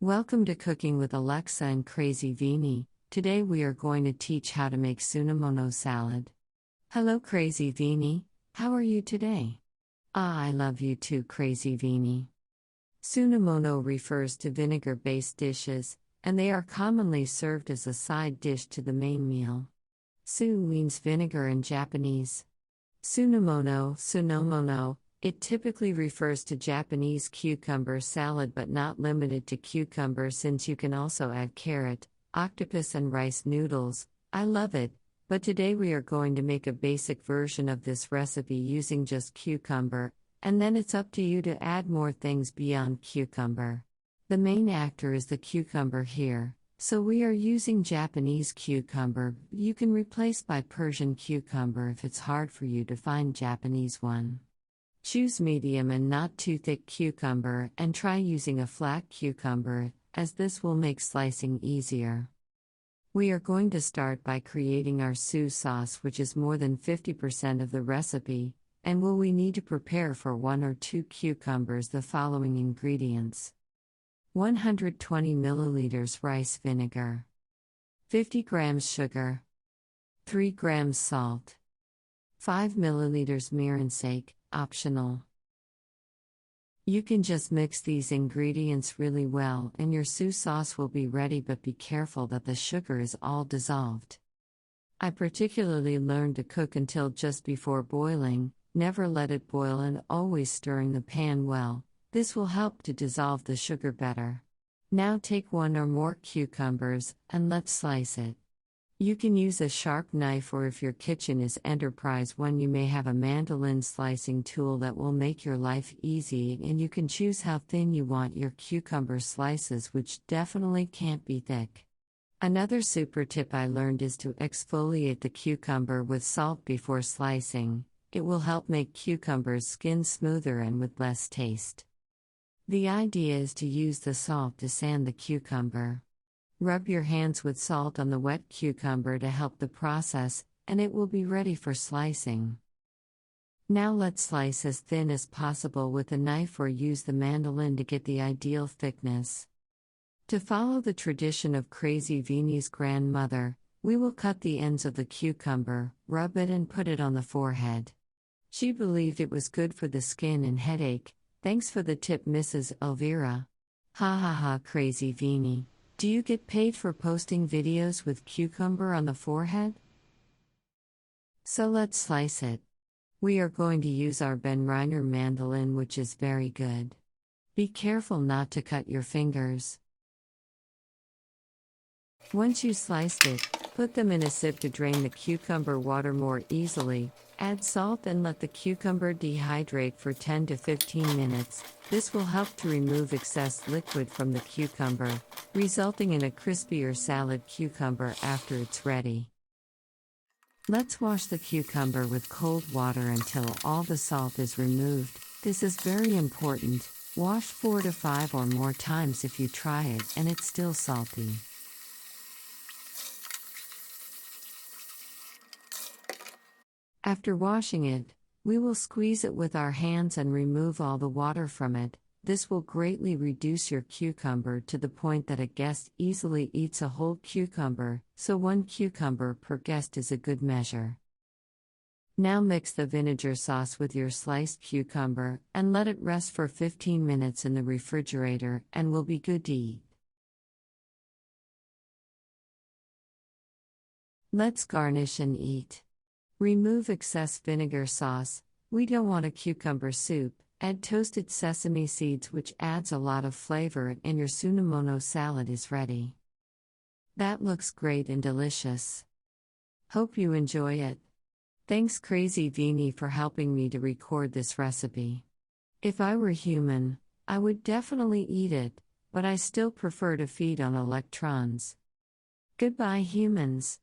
Welcome to Cooking with Alexa and Crazy Vini. Today we are going to teach how to make Sunomono salad. Hello Crazy Vini, how are you today? I love you too Crazy Vini. Sunomono refers to vinegar-based dishes, and they are commonly served as a side dish to the main meal. Su means vinegar in Japanese. Sunomono, it typically refers to Japanese cucumber salad but not limited to cucumber since you can also add carrot, octopus and rice noodles. I love it, but today we are going to make a basic version of this recipe using just cucumber, and then it's up to you to add more things beyond cucumber. The main actor is the cucumber here, so we are using Japanese cucumber. You can replace by Persian cucumber if it's hard for you to find Japanese one. Choose medium and not too thick cucumber and try using a flat cucumber, as this will make slicing easier. We are going to start by creating our su sauce, which is more than 50% of the recipe, and we need to prepare for 1 or 2 cucumbers the following ingredients: 120 milliliters rice vinegar, 50 grams sugar, 3 grams salt, 5 milliliters mirin sake, optional. You can just mix these ingredients really well and your su sauce will be ready, but be careful that the sugar is all dissolved. I particularly learned to cook until just before boiling, never let it boil and always stirring the pan well. This will help to dissolve the sugar better. Now take 1 or more cucumbers and let's slice it. You can use a sharp knife, or if your kitchen is enterprise one, you may have a mandolin slicing tool that will make your life easy, and you can choose how thin you want your cucumber slices, which definitely can't be thick. Another super tip I learned is to exfoliate the cucumber with salt before slicing. It will help make cucumber's skin smoother and with less taste. The idea is to use the salt to sand the cucumber. Rub your hands with salt on the wet cucumber to help the process, and it will be ready for slicing. Now let's slice as thin as possible with a knife or use the mandolin to get the ideal thickness. To follow the tradition of Crazy Vini's grandmother, we will cut the ends of the cucumber, rub it and put it on the forehead. She believed it was good for the skin and headache. Thanks for the tip, Mrs. Elvira. Ha ha ha Crazy Vini. Do you get paid for posting videos with cucumber on the forehead? So let's slice it. We are going to use our Ben Reiner mandolin, which is very good. Be careful not to cut your fingers. Once you sliced it, put them in a sieve to drain the cucumber water more easily. Add salt and let the cucumber dehydrate for 10 to 15 minutes. This will help to remove excess liquid from the cucumber, resulting in a crispier salad cucumber after it's ready. Let's wash the cucumber with cold water until all the salt is removed. This is very important. Wash 4 to 5 or more times if you try it and it's still salty. After washing it, we will squeeze it with our hands and remove all the water from it. This will greatly reduce your cucumber to the point that a guest easily eats a whole cucumber, so 1 cucumber per guest is a good measure. Now mix the vinegar sauce with your sliced cucumber and let it rest for 15 minutes in the refrigerator and will be good to eat. Let's garnish and eat. Remove excess vinegar sauce. We don't want a cucumber soup. Add toasted sesame seeds, which adds a lot of flavor, and your Sunomono salad is ready. That looks great and delicious. Hope you enjoy it. Thanks Crazy Vini for helping me to record this recipe. If I were human, I would definitely eat it, but I still prefer to feed on electrons. Goodbye humans.